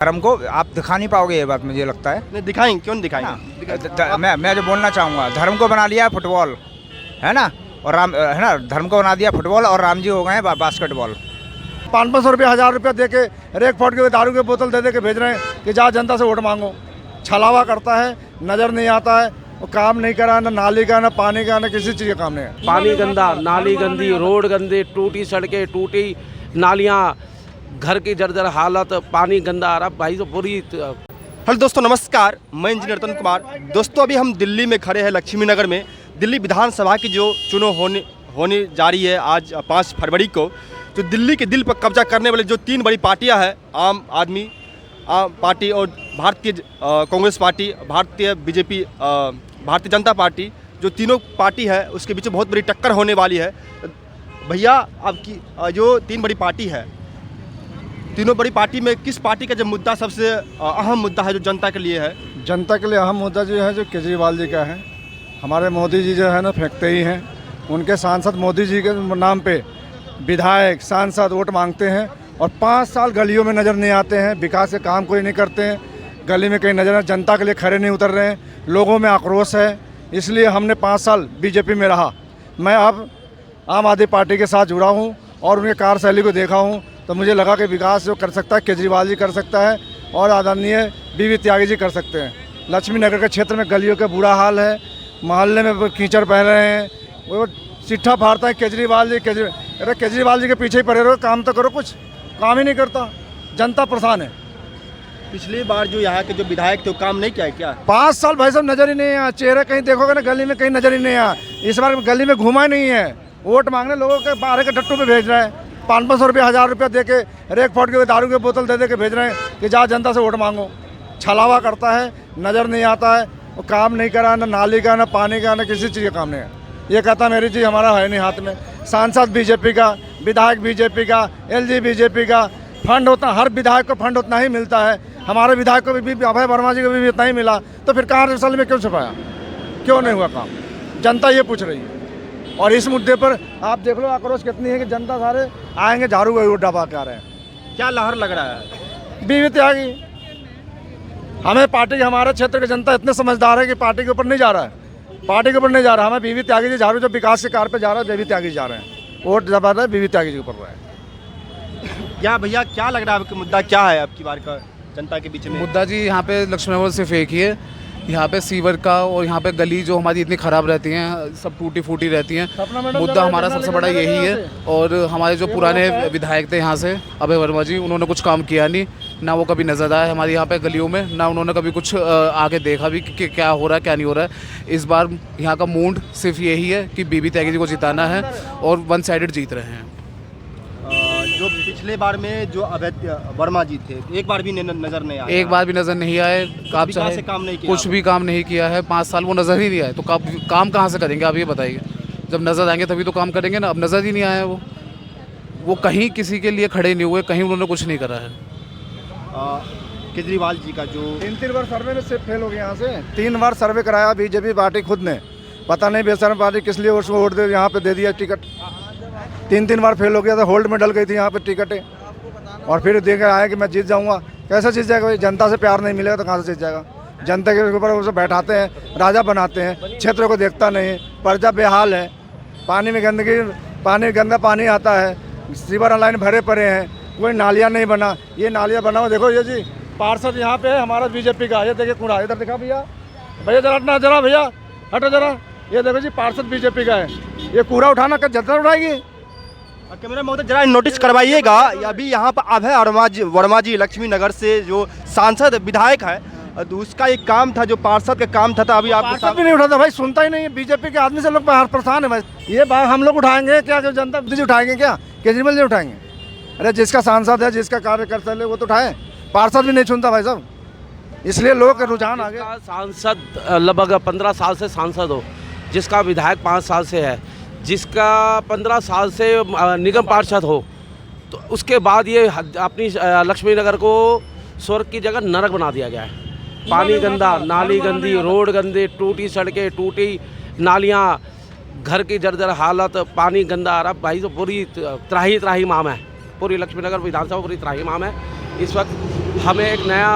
धर्म को आप दिखा नहीं पाओगे, ये बात मुझे लगता है। नहीं दिखाएंगे, क्यों नहीं दिखाएंगे? मैं जो बोलना चाहूँगा, धर्म को बना लिया फुटबॉल, है ना, और राम है ना, धर्म को बना दिया फुटबॉल और राम जी हो गए बास्केटबॉल। 500 रुपये 1000 रुपया दे के रेक फॉट के दारू की बोतल दे के भेज रहे हैं कि जाओ जनता से वोट मांगो। छलावा करता है, नज़र नहीं आता है, वो काम नहीं करा, ना नाली का, ना पानी का, ना किसी चीज़ का काम नहीं है। पानी गंदा, नाली गंदी, रोड गंदे, टूटी सड़कें, टूटी नालियाँ, घर की जर्जर हालत, पानी गंदा आ रहा भाई। तो पूरी हेलो दोस्तों, नमस्कार, मैं इंजीनियर रतन कुमार। दोस्तों अभी हम दिल्ली में खड़े हैं, लक्ष्मी नगर में। दिल्ली विधानसभा की जो चुनाव होने जा रही है आज 5 फरवरी को। तो दिल्ली के दिल पर कब्जा करने वाली जो 3 बड़ी पार्टियां हैं, आम आदमी पार्टी और भारतीय कांग्रेस पार्टी, भारतीय बीजेपी, भारतीय जनता पार्टी, जो तीनों पार्टी है उसके बीच बहुत बड़ी टक्कर होने वाली है। भैया आपकी जो 3 बड़ी पार्टी है, तीनों बड़ी पार्टी में किस पार्टी का जो मुद्दा सबसे अहम मुद्दा है जो जनता के लिए है? जनता के लिए अहम मुद्दा जो है, जो केजरीवाल जी का है। हमारे मोदी जी जो है ना, फेंकते ही हैं। उनके सांसद मोदी जी के नाम पे विधायक सांसद वोट मांगते हैं और 5 साल गलियों में नज़र नहीं आते हैं। विकास के काम कोई नहीं करते हैं, गली में कहीं नज़र, जनता के लिए खड़े नहीं उतर रहे हैं। लोगों में आक्रोश है, इसलिए हमने 5 साल बीजेपी में रहा। मैं अब आम आदमी पार्टी के साथ जुड़ा हूँ और उनके कार्यशैली को देखा हूँ, तो मुझे लगा कि विकास जो कर सकता है केजरीवाल जी कर सकता है और आदरणीय बीवी त्यागी जी कर सकते हैं। लक्ष्मी नगर के क्षेत्र में गलियों का बुरा हाल है, मोहल्ले में कीचड़ बह रहे हैं, वो चिट्ठा फाड़ता है केजरीवाल जी। अरे केजरीवाल जी के पीछे ही पड़े रहो, काम तो करो, कुछ काम ही नहीं करता, जनता परेशान है। पिछली बार जो यहाँ के जो विधायक थे वो काम नहीं किया है क्या? 5 साल भाई साहब नज़र ही नहीं आया, चेहरा कहीं देखोगे ना गली में कहीं नज़र ही नहीं आया। इस बार गली में घुमा ही नहीं है, वोट मांगने लोगों के 12 के टट्टू पे भेज रहे हैं। 500 रुपये 1000 रुपया दे के रेक फॉट के दारू की बोतल दे के भेज रहे हैं कि जाओ जनता से वोट मांगो। छलावा करता है, नज़र नहीं आता है, वो काम नहीं करा, ना नाली का, ना पानी का, ना किसी चीज़ का काम नहीं है। ये कहता मेरी चीज़ हमारा है नहीं हाथ में। सांसद बीजेपी का, विधायक बीजेपी का, एलजी बीजेपी का, फंड होता, हर विधायक को फंड उतना ही मिलता है। हमारे विधायक को भी अभय वर्मा जी को भी उतना ही मिला, तो फिर कहाँ रिजल्ट में क्यों छुपाया, क्यों नहीं हुआ काम? जनता ये पूछ रही है। और इस मुद्दे पर आप देख लो आक्रोश कितनी है कि जनता सारे आएंगे झाड़ू का डबा के आ रहे हैं। क्या लहर लग रहा है? बीवी त्यागी। हमें पार्टी के, हमारे क्षेत्र की जनता इतने समझदार है कि पार्टी के ऊपर नहीं जा रहा है, पार्टी के ऊपर नहीं जा रहा। हमें बीवी त्यागी जी झाड़ू, जो विकास के कार्य पे जा रहा है, बीवी त्यागी जा रहे हैं, वोट जब आ रहा है बीवी त्यागी जी के ऊपर रहा है। क्या भैया क्या लग रहा है आपका मुद्दा क्या है आपकी बार का जनता के बीच में? मुद्दा जी यहाँ पे लक्ष्मी नगर सिर्फ एक ही है, यहाँ पे सीवर का, और यहाँ पे गली जो हमारी इतनी ख़राब रहती हैं, सब टूटी फूटी रहती हैं। मुद्दा हमारा सबसे बड़ा यही है। और हमारे जो पुराने विधायक थे यहाँ से, अभय वर्मा जी, उन्होंने कुछ काम किया नहीं, ना वो कभी नज़र आए हमारे यहाँ पे गलियों में, ना उन्होंने कभी कुछ आगे देखा भी कि क्या हो रहा है क्या नहीं हो रहा है। इस बार यहाँ का मूड सिर्फ यही है कि बीबी त्यागी जी को जिताना है और 1 साइडेड जीत रहे हैं। जो पिछले बार में जो अभय वर्मा जी थे, एक बार भी नजर नहीं आए, एक बार भी नज़र नहीं आए। आप चाहे काम नहीं किया, कुछ भी काम नहीं किया है, 5 साल वो नज़र ही नहीं आए, तो काम कहाँ से करेंगे आप ये बताइए? जब नज़र आएंगे तभी तो काम करेंगे ना। अब नज़र ही नहीं आया, वो कहीं किसी के लिए खड़े नहीं हुए, कहीं उन्होंने कुछ नहीं करा है। केजरीवाल जी का जो 3 बार सर्वे में सिर्फ फेल हो गया। यहाँ से 3 बार सर्वे कराया बीजेपी पार्टी खुद ने, पता नहीं बेशर्म पार्टी किस लिए उसको वोट दे, यहाँ पे दे दिया टिकट। 3 बार फेल हो गया था, होल्ड में डल गई थी यहाँ पे टिकटें, और फिर देख आया कि मैं जीत जाऊँगा। कैसे जीत जाएगा भाई? जनता से प्यार नहीं मिलेगा तो कहाँ से जीत जाएगा? जनता के ऊपर उसे बैठाते हैं, राजा बनाते हैं, क्षेत्र को देखता नहीं, प्रजा बेहाल है। पानी में गंदगी, गंदा पानी आता है, सीवर लाइन भरे पड़े हैं, कोई नालियाँ नहीं बना। ये नालियाँ बना हुआ देखो, ये जी पार्षद यहाँ पे है हमारा बीजेपी का, ये देखिए कूड़ा इधर दिखा भैया, भैया जरा हटना, जरा भैया हटो जरा, ये देखो जी पार्षद बीजेपी का है, ये कूड़ा उठाना कर जनता उठाएगी। कैमरा में जरा नोटिस करवाइएगा। अभी यहाँ पर अभय वर्मा जी लक्ष्मी नगर से जो सांसद विधायक है, तो उसका एक काम था, जो पार्षद का काम था, अभी आप पार्षद भी नहीं उठाता भाई, सुनता ही नहीं है। बीजेपी के आदमी से लोग बाहर परेशान है भाई। ये बात हम लोग उठाएंगे क्या? जनता जी उठाएंगे क्या? केजरीवाल जी उठाएंगे? अरे जिसका सांसद है, जिसका कार्यकर्ता है, वो तो उठाए। पार्षद भी नहीं सुनता भाई साहब, इसलिए लोग का रुझान आ गया। सांसद लगभग 15 साल से सांसद हो, जिसका विधायक 5 साल से है, जिसका 15 साल से निगम पार्षद हो, तो उसके बाद ये अपनी लक्ष्मी नगर को स्वर्ग की जगह नरक बना दिया गया है। पानी गंदा, नाली गंदी, रोड गंदे, टूटी सड़कें, टूटी नालियाँ, घर की जर्जर हालत, पानी गंदा आ रहा भाई। तो पूरी त्राही माम है, पूरी लक्ष्मी नगर विधानसभा पूरी त्राही माम है। इस वक्त हमें एक नया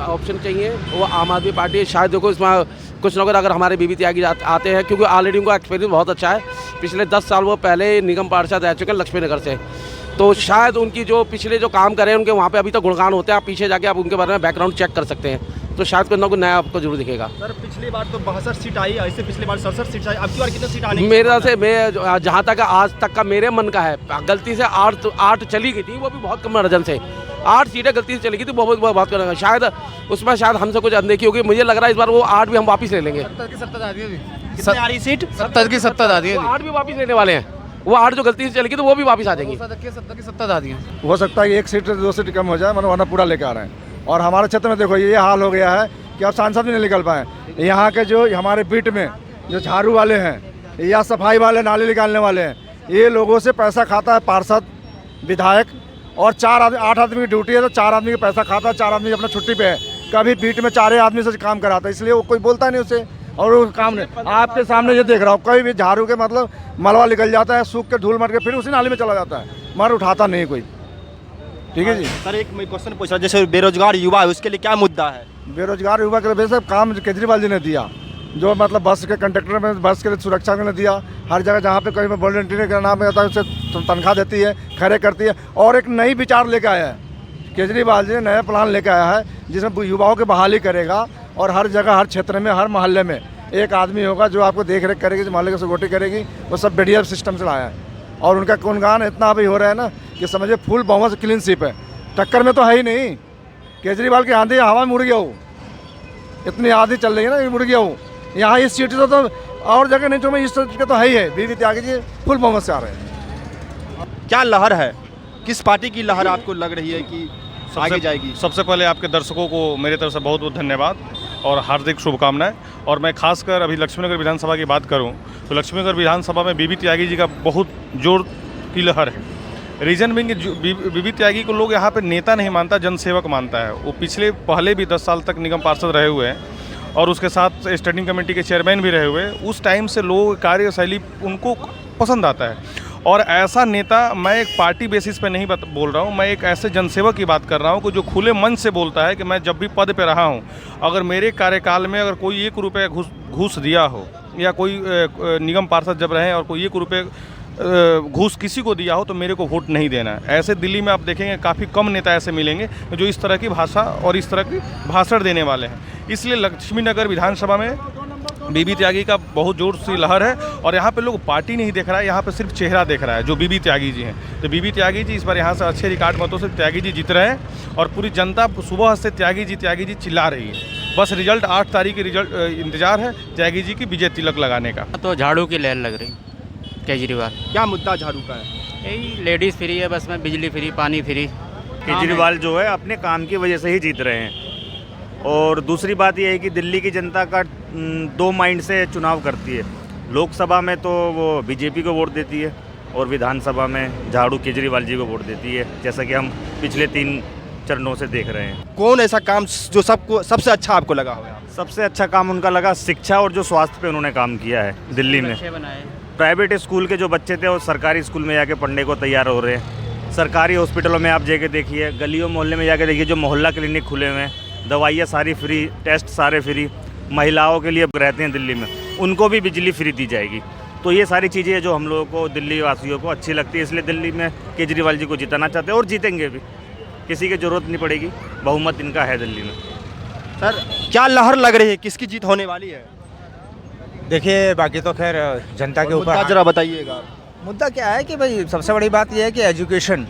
ऑप्शन चाहिए, वो आम आदमी पार्टी है। शायद देखो इसमें कुछ ना कुछ अगर हमारे बीबी त्यागी आते हैं, क्योंकि ऑलरेडी उनका एक्सपीरियंस बहुत अच्छा है। पिछले 10 साल वो पहले निगम पार्षद रह चुके हैं लक्ष्मी नगर से, तो शायद उनकी जो पिछले जो काम करे उनके वहाँ पे अभी तक गुणगान होते हैं। आप पीछे जाके आप उनके बारे में बैकग्राउंड चेक कर सकते हैं, तो शायद कुछ ना कुछ नया आपको जरूर दिखेगा। सर पिछली बार तो 62 सीट आई, ऐसे पिछली बार 67 सीट आई, अब की बार कितनी सीट आने मेरे से मैं जहाँ तक आज तक का मेरे मन का है, गलती से 8 चली गई थी, वो भी बहुत कम मार्जिन से 8 सीटें गलती से चली गई थी, बहुत करेंगे। शायद उसमें शायद हमसे कुछ अनदेखी होगी। मुझे लग रहा है इस बार वो 8 भी हम वापस ले लेंगे। 70 की 70 आ रही है, कितनी आ रही सीट? 70 की 70 आ रही है, 8 भी वापस लेने वाले हैं। वो 8 जो गलती से चली गई तो वो भी वापस आ जाएंगी। 70 की 70 आ रही है। हो सकता है कि 1 सीट से 2 सीट कम हो जाए, मतलब वरना पूरा लेकर आ रहे हैं। और हमारे क्षेत्र में देखो ये हाल हो गया है कि अब सांसद भी नहीं निकल पाए। यहाँ के जो हमारे बीट में जो झाड़ू वाले हैं या सफाई वाले, नाले निकालने वाले हैं, ये लोगों से पैसा खाता है पार्षद, विधायक, और 8 आदमी की ड्यूटी है तो 4 आदमी का पैसा खाता है, 4 आदमी अपना छुट्टी पे है। कभी बीट में 4 आदमी से काम कराता है, इसलिए वो कोई बोलता नहीं उसे, और वो काम नहीं। आपके सामने ये देख रहा हूँ, कोई भी झाड़ू के मतलब मलबा निकल जाता है, सूख के धूल मर के फिर उसी नाली में चला जाता है, मगर उठाता नहीं कोई। ठीक है जी। सर एक मैं क्वेश्चन पूछ रहा हूँ, जैसे बेरोजगार युवा है उसके लिए क्या मुद्दा है? बेरोजगार युवा के लिए सब काम केजरीवाल जी ने दिया, जो मतलब बस के कंडक्टर में बस के लिए सुरक्षा के लिए दिया। हर जगह जहाँ पे कहीं में वॉलंटियर का नाम रहता है उसे तनख्वाह देती है, खड़े करती है। और एक नई विचार लेकर आया है केजरीवाल जी ने, नया प्लान लेकर आया है जिसमें युवाओं की बहाली करेगा, और हर जगह, हर क्षेत्र में, हर मोहल्ले में एक आदमी होगा जो आपको देख रेख करेगी, जो मोहल्ले की सिक्योरिटी करेगी। वो सब बढ़िया सिस्टम से लाया है, और उनका गुणगान इतना अभी हो रहा है ना कि समझिए फुल बहुमत क्लीन स्वीप है। टक्कर में तो है ही नहीं, केजरीवाल की आंधी हवा में उड़ गया हो, इतनी आंधी चल रही है ना, उड़ गया हो। यहाँ इस सीट से तो और जगह नहीं, जो मैं इस सीट के तो है ही है। बीबी त्यागी जी फुल बहुमत से आ रहे हैं। क्या लहर है, किस पार्टी की लहर आपको लग रही है कि आगे जाएगी? सबसे पहले आपके दर्शकों को मेरे तरफ से बहुत बहुत धन्यवाद और हार्दिक शुभकामनाएं। और मैं खासकर अभी लक्ष्मीनगर विधानसभा की बात करूं तो लक्ष्मीनगर विधानसभा में बीबी त्यागी जी का बहुत जोर की लहर है। रीजन बिंग बीबी त्यागी को लोग यहाँ पे नेता नहीं मानता, जनसेवक मानता है। वो पहले भी 10 साल तक निगम पार्षद रहे हुए हैं और उसके साथ स्टैंडिंग कमेटी के चेयरमैन भी रहे हुए। उस टाइम से लोग कार्यशैली उनको पसंद आता है। और ऐसा नेता, मैं एक पार्टी बेसिस पे नहीं बोल रहा हूँ, मैं एक ऐसे जनसेवक की बात कर रहा हूँ कि जो खुले मन से बोलता है कि मैं जब भी पद पे रहा हूँ, अगर मेरे कार्यकाल में अगर कोई 1 रुपये घूस दिया हो, या कोई निगम पार्षद जब रहे और कोई 1 रुपये घूस किसी को दिया हो, तो मेरे को वोट नहीं देना है। ऐसे दिल्ली में आप देखेंगे काफ़ी कम नेता ऐसे मिलेंगे जो इस तरह की भाषा और इस तरह की भाषण देने वाले हैं। इसलिए लक्ष्मीनगर विधानसभा में बीबी त्यागी का बहुत जोर से लहर है। और यहाँ पे लोग पार्टी नहीं देख रहा है, यहाँ पे सिर्फ चेहरा देख रहा है जो बीबी त्यागी जी हैं। तो बीबी त्यागी जी इस बार यहाँ से अच्छे रिकॉर्ड मतों से त्यागी जी जीत रहे हैं, और पूरी जनता सुबह से त्यागी जी चिल्ला रही है। बस रिजल्ट 8 तारीख की रिजल्ट इंतजार है त्यागी जी की विजय तिलक लगाने का। तो झाड़ू की लहर लग रही केजरीवाल। क्या मुद्दा झाड़ू का है? यही लेडीज़ फ्री है बस में, बिजली फ्री, पानी फ्री। केजरीवाल जो है अपने काम की वजह से ही जीत रहे हैं। और दूसरी बात यह है कि दिल्ली की जनता का 2 माइंड से चुनाव करती है। लोकसभा में तो वो बीजेपी को वोट देती है और विधानसभा में झाड़ू केजरीवाल जी को वोट देती है, जैसा कि हम पिछले 3 चरणों से देख रहे हैं। कौन ऐसा काम जो सबको सबसे अच्छा आपको लगा होगा? सबसे अच्छा काम उनका लगा शिक्षा और जो स्वास्थ्य पे उन्होंने काम किया है दिल्ली में। प्राइवेट स्कूल के जो बच्चे थे वो सरकारी स्कूल में जाके पढ़ने को तैयार हो रहे हैं। सरकारी हॉस्पिटलों में आप जाके देखिए, गलियों मोहल्ले में जाके देखिए, जो मोहल्ला क्लिनिक खुले हुए हैं, दवाइयाँ सारी फ्री, टेस्ट सारे फ्री। महिलाओं के लिए रहते हैं दिल्ली में, उनको भी बिजली फ्री दी जाएगी। तो ये सारी चीज़ें जो हम लोगों को, दिल्ली वासियों को अच्छी लगती है, इसलिए दिल्ली में केजरीवाल जी को जिताना चाहते हैं और जीतेंगे भी। किसी की ज़रूरत नहीं पड़ेगी, बहुमत इनका है दिल्ली में। सर क्या लहर लग रही है, किसकी जीत होने वाली है? देखिए बाकी तो खैर जनता के ऊपर। जरा बताइएगा। मुद्दा क्या है कि भाई सबसे बड़ी बात यह है कि एजुकेशन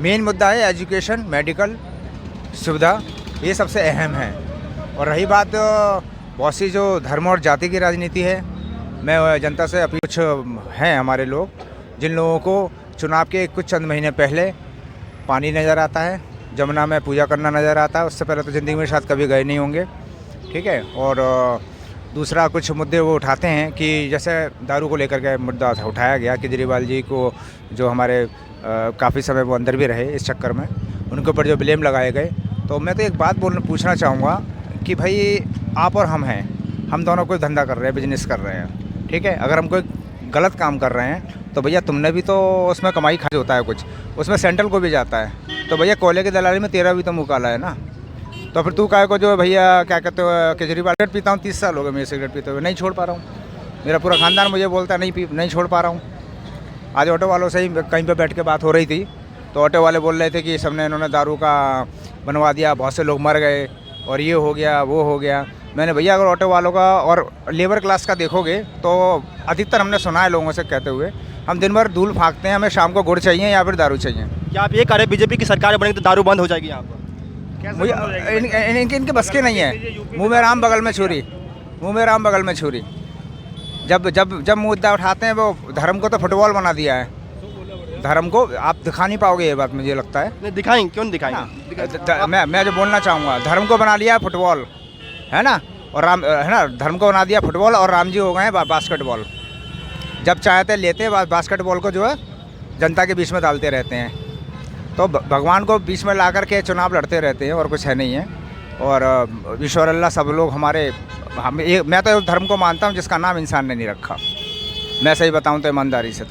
मेन मुद्दा है। एजुकेशन, मेडिकल सुविधा, ये सबसे अहम है। और रही बात बहुत सी जो धर्म और जाति की राजनीति है, मैं जनता से अपील, कुछ हैं हमारे लोग जिन लोगों को चुनाव के कुछ चंद महीने पहले पानी नज़र आता है, जमुना में पूजा करना नज़र आता है, उससे पहले तो ज़िंदगी में शायद कभी गए नहीं होंगे। ठीक है। और दूसरा कुछ मुद्दे वो उठाते हैं कि जैसे दारू को लेकर के मुद्दा उठाया गया, केजरीवाल जी को जो हमारे काफ़ी समय वो अंदर भी रहे इस चक्कर में, उनके ऊपर जो ब्लेम लगाए गए। तो मैं तो एक बात पूछना चाहूँगा कि भाई आप और हम हैं, हम दोनों कोई धंधा कर रहे हैं, बिजनेस कर रहे हैं। ठीक है। अगर हम कोई गलत काम कर रहे हैं तो भैया तुमने भी तो उसमें कमाई खर्च होता है, कुछ उसमें सेंट्रल को भी जाता है। तो भैया कोयले की दलाली में तेरा भी तो मुकाला है ना। तो फिर तू काहे को जो है भैया क्या कहते हो केजरीवाल सिगरेट पीता हूँ 30 साल हो गए मेरे सिगरेट पीते हुए, नहीं छोड़ पा रहा हूँ। मेरा पूरा खानदान मुझे बोलता है नहीं छोड़ पा रहा हूँ। आज ऑटो वालों से ही कहीं पे बैठ के बात हो रही थी, तो ऑटो वाले बोल रहे थे कि सबने इन्होंने दारू का बनवा दिया, बहुत से लोग मर गए और ये हो गया वो हो गया। मैंने भैया अगर ऑटो वालों का और लेबर क्लास का देखोगे तो अधिकतर हमने सुना है लोगों से कहते हुए, हम दिन भर धूल फाँकते हैं, हमें शाम को गुड़ चाहिए या फिर दारू चाहिए। क्या आप ये कह रहे हैं बीजेपी की सरकार बनेगी तो दारू बंद हो जाएगी यहाँ पर? मुझे इनके बस के नहीं है। मुँह में राम बगल में छुरी, मुँह में राम बगल में छुरी। जब मुद्दा उठाते हैं वो धर्म को तो फुटबॉल बना दिया है। धर्म को आप दिखा नहीं पाओगे, ये बात मुझे लगता है। नहीं दिखाएंगे, क्यों नहीं दिखाएंगे? मैं जो बोलना चाहूँगा, धर्म को बना लिया फुटबॉल, है ना, और राम है ना, धर्म को बना दिया फुटबॉल और राम जी हो गए बास्केटबॉल। जब चाहते लेते बास्केटबॉल को जो है जनता के बीच में डालते रहते हैं। तो भगवान को बीच में ला कर के चुनाव लड़ते रहते हैं और कुछ है नहीं है। और ईश्वर अल्लाह सब लोग हमारे मैं तो धर्म को मानता हूँ जिसका नाम इंसान ने नहीं रखा। मैं सही बताऊँ तो ईमानदारी से।